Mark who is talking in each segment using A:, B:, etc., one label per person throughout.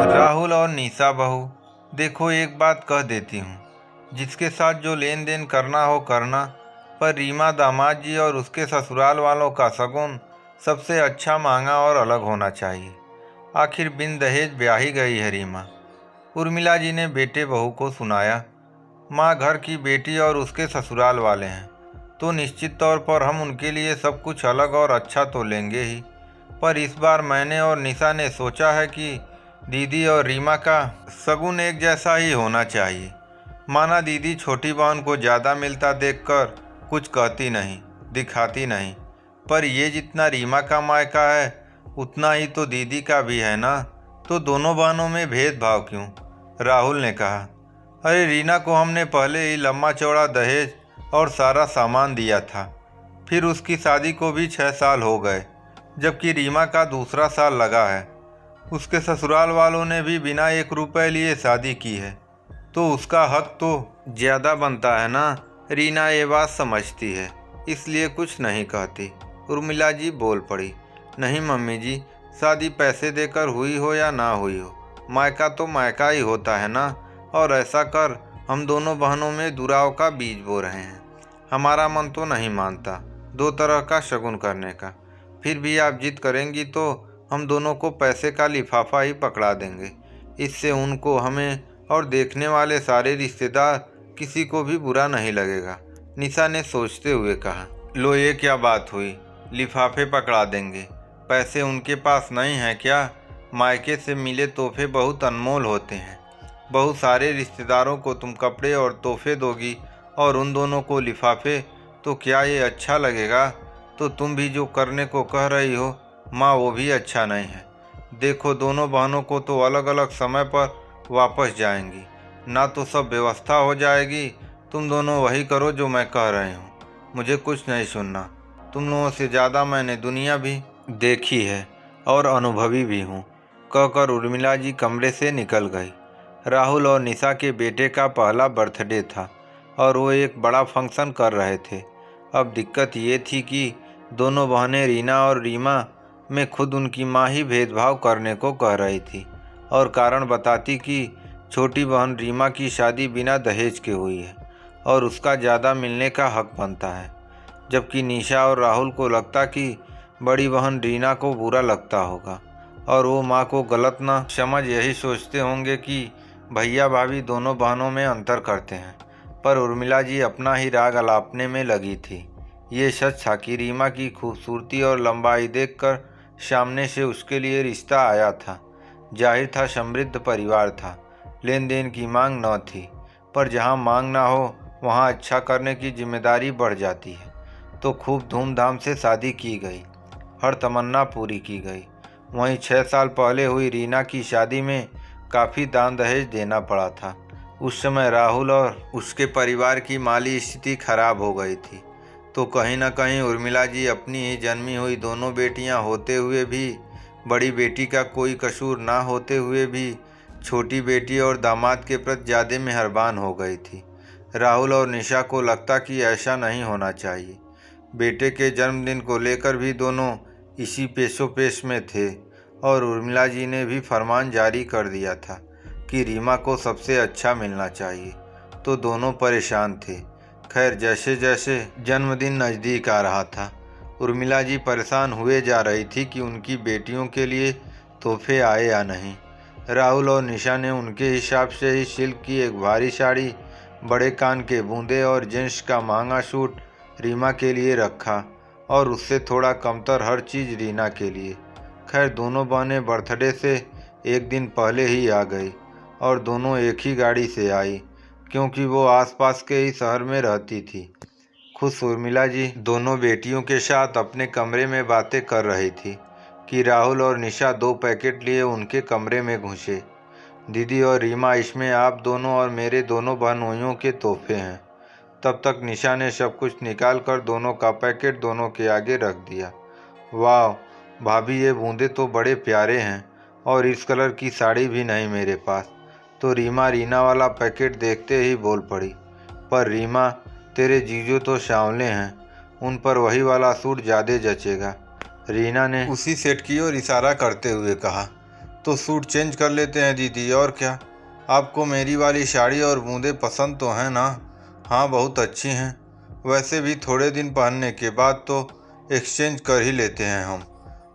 A: राहुल और निशा बहू, देखो एक बात कह देती हूँ, जिसके साथ जो लेन देन करना हो करना, पर रीमा दामाद जी और उसके ससुराल वालों का शगुन सबसे अच्छा, महंगा और अलग होना चाहिए। आखिर बिन दहेज ब्याही गई है रीमा। उर्मिला जी ने बेटे बहू को सुनाया। माँ घर की बेटी और उसके ससुराल वाले हैं, तो निश्चित तौर पर हम उनके लिए सब कुछ अलग और अच्छा तो लेंगे ही। पर इस बार मैंने और निशा ने सोचा है कि दीदी और रीमा का शगुन एक जैसा ही होना चाहिए। माना दीदी छोटी बहन को ज़्यादा मिलता देखकर कुछ कहती नहीं, दिखाती नहीं, पर ये जितना रीमा का मायका है उतना ही तो दीदी का भी है ना, तो दोनों बहनों में भेदभाव क्यों? राहुल ने कहा। अरे रीना को हमने पहले ही लम्बा चौड़ा दहेज और सारा सामान दिया था, फिर उसकी शादी को भी 6 साल हो गए, जबकि रीमा का दूसरा साल लगा है। उसके ससुराल वालों ने भी बिना 1 रुपए लिए शादी की है, तो उसका हक तो ज़्यादा बनता है ना। रीना ये बात समझती है, इसलिए कुछ नहीं कहती। उर्मिला जी बोल पड़ी, नहीं मम्मी जी, शादी पैसे देकर हुई हो या ना हुई हो, मायका तो मायका ही होता है ना। और ऐसा कर हम दोनों बहनों में दुराव का बीज बो रहे हैं। हमारा मन तो नहीं मानता 2 तरह का शगुन करने का। फिर भी आप जिद करेंगी तो हम दोनों को पैसे का लिफाफा ही पकड़ा देंगे। इससे उनको, हमें और देखने वाले सारे रिश्तेदार किसी को भी बुरा नहीं लगेगा। निशा ने सोचते हुए कहा। लो ये क्या बात हुई, लिफाफे पकड़ा देंगे? पैसे उनके पास नहीं हैं क्या? मायके से मिले तोहफे बहुत अनमोल होते हैं। बहुत सारे रिश्तेदारों को तुम कपड़े और तोहफे दोगी और उन दोनों को लिफाफे, तो क्या ये अच्छा लगेगा? तो तुम भी जो करने को कह रही हो माँ, वो भी अच्छा नहीं है। देखो दोनों बहनों को तो अलग अलग समय पर वापस जाएंगी, ना तो सब व्यवस्था हो जाएगी। तुम दोनों वही करो जो मैं कह रही हूँ, मुझे कुछ नहीं सुनना। तुम लोगों से ज़्यादा मैंने दुनिया भी देखी है और अनुभवी भी हूँ। कहकर उर्मिला जी कमरे से निकल गई। राहुल और निशा के बेटे का पहला बर्थडे था और वो एक बड़ा फंक्शन कर रहे थे। अब दिक्कत ये थी कि दोनों बहनें रीना और रीमा में खुद उनकी माँ ही भेदभाव करने को कह रही थी और कारण बताती कि छोटी बहन रीमा की शादी बिना दहेज के हुई है और उसका ज़्यादा मिलने का हक बनता है, जबकि निशा और राहुल को लगता कि बड़ी बहन रीना को बुरा लगता होगा और वो माँ को गलत ना समझ यही सोचते होंगे कि भैया भाभी दोनों बहनों में अंतर करते हैं। पर उर्मिला जी अपना ही राग अलापने में लगी थी। ये सच था कि रीमा की खूबसूरती और लंबाई देखकर सामने से उसके लिए रिश्ता आया था। जाहिर था समृद्ध परिवार था, लेन देन की मांग न थी, पर जहाँ मांग ना हो वहाँ अच्छा करने की जिम्मेदारी बढ़ जाती है। तो खूब धूमधाम से शादी की गई, हर तमन्ना पूरी की गई। वहीं 6 साल पहले हुई रीना की शादी में काफ़ी दान दहेज देना पड़ा था। उस समय राहुल और उसके परिवार की माली स्थिति खराब हो गई थी, तो कहीं न कहीं उर्मिला जी अपनी ही जन्मी हुई दोनों बेटियां होते हुए भी, बड़ी बेटी का कोई कसूर ना होते हुए भी, छोटी बेटी और दामाद के प्रति ज़्यादा मेहरबान हो गई थी। राहुल और निशा को लगता कि ऐसा नहीं होना चाहिए। बेटे के जन्मदिन को लेकर भी दोनों इसी पेशोपेश में थे और उर्मिला जी ने भी फरमान जारी कर दिया था कि रीमा को सबसे अच्छा मिलना चाहिए, तो दोनों परेशान थे। खैर, जैसे जैसे जन्मदिन नज़दीक आ रहा था, उर्मिला जी परेशान हुए जा रही थी कि उनकी बेटियों के लिए तोहफे आए या नहीं। राहुल और निशा ने उनके हिसाब से ही सिल्क की एक भारी साड़ी, बड़े कान के बूंदे और जींस का महंगा सूट रीमा के लिए रखा और उससे थोड़ा कमतर हर चीज़ रीना के लिए। खैर, दोनों बहनें बर्थडे से 1 दिन पहले ही आ गई और दोनों एक ही गाड़ी से आई, क्योंकि वो आसपास के ही शहर में रहती थी। खुश उर्मिला जी दोनों बेटियों के साथ अपने कमरे में बातें कर रही थी कि राहुल और निशा 2 पैकेट लिए उनके कमरे में घुसे। दीदी और रीमा, इसमें आप दोनों और मेरे दोनों बहनोइयों के तोहफे हैं। तब तक निशा ने सब कुछ निकाल कर दोनों का पैकेट दोनों के आगे रख दिया। वाह भाभी, ये बूंदे तो बड़े प्यारे हैं और इस कलर की साड़ी भी नहीं मेरे पास। तो रीमा रीना वाला पैकेट देखते ही बोल पड़ी, पर रीमा, तेरे जीजू तो सांवले हैं, उन पर वही वाला सूट ज़्यादा जचेगा। रीना ने उसी सेट की ओर इशारा करते हुए कहा। तो सूट चेंज कर लेते हैं दीदी, और क्या। आपको मेरी वाली साड़ी और बूंदें पसंद तो हैं ना? हाँ, बहुत अच्छी हैं। वैसे भी थोड़े दिन पहनने के बाद तो एक्सचेंज कर ही लेते हैं हम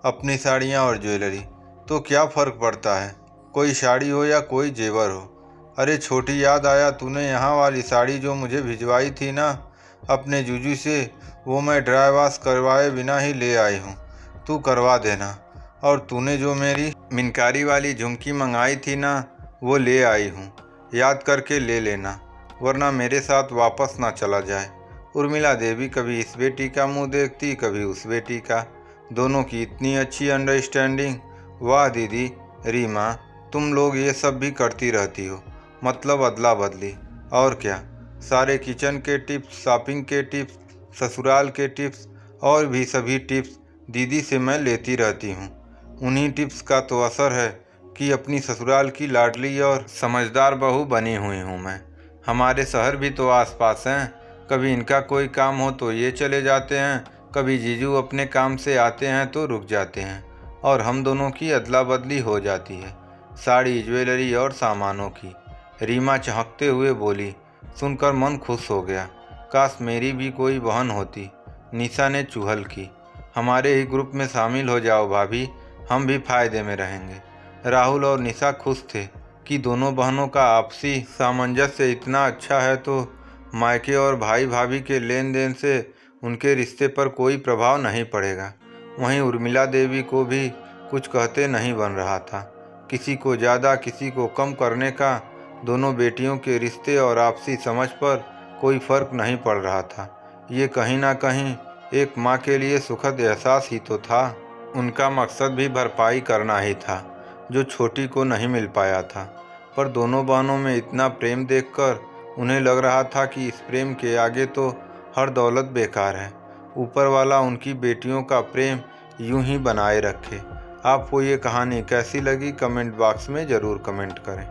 A: अपनी साड़ियाँ और ज्वेलरी। तो क्या फ़र्क पड़ता है, कोई साड़ी हो या कोई जेवर हो। अरे छोटी, याद आया, तूने यहाँ वाली साड़ी जो मुझे भिजवाई थी ना अपने जीजू से, वो मैं ड्राई वॉश करवाए बिना ही ले आई हूँ। तू करवा देना। और तूने जो मेरी मिनकारी वाली झुमकी मंगाई थी ना, वो ले आई हूँ, याद करके ले लेना, वरना मेरे साथ वापस ना चला जाए। उर्मिला देवी कभी इस बेटी का मुंह देखती, कभी उस बेटी का। दोनों की इतनी अच्छी अंडरस्टैंडिंग। वाह दीदी। रीमा, तुम लोग ये सब भी करती रहती हो, मतलब अदला बदली। और क्या, सारे किचन के टिप्स, शॉपिंग के टिप्स, ससुराल के टिप्स और भी सभी टिप्स दीदी से मैं लेती रहती हूँ। उन्हीं टिप्स का तो असर है कि अपनी ससुराल की लाडली और समझदार बहू बनी हुई हूँ मैं। हमारे शहर भी तो आसपास हैं, कभी इनका कोई काम हो तो ये चले जाते हैं, कभी जीजू अपने काम से आते हैं तो रुक जाते हैं, और हम दोनों की अदला बदली हो जाती है, साड़ी, ज्वेलरी और सामानों की। रीमा चहकते हुए बोली। सुनकर मन खुश हो गया। काश मेरी भी कोई बहन होती। निशा ने चुहल की। हमारे ही ग्रुप में शामिल हो जाओ भाभी, हम भी फायदे में रहेंगे। राहुल और निशा खुश थे कि दोनों बहनों का आपसी सामंजस्य इतना अच्छा है, तो मायके और भाई भाभी के लेन देन से उनके रिश्ते पर कोई प्रभाव नहीं पड़ेगा। वहीं उर्मिला देवी को भी कुछ कहते नहीं बन रहा था। किसी को ज़्यादा, किसी को कम करने का दोनों बेटियों के रिश्ते और आपसी समझ पर कोई फर्क नहीं पड़ रहा था। ये कहीं ना कहीं एक माँ के लिए सुखद एहसास ही तो था। उनका मकसद भी भरपाई करना ही था जो छोटी को नहीं मिल पाया था। पर दोनों बहनों में इतना प्रेम देखकर उन्हें लग रहा था कि इस प्रेम के आगे तो हर दौलत बेकार है। ऊपर वाला उनकी बेटियों का प्रेम यूं ही बनाए रखे। आपको ये कहानी कैसी लगी कमेंट बॉक्स में ज़रूर कमेंट करें।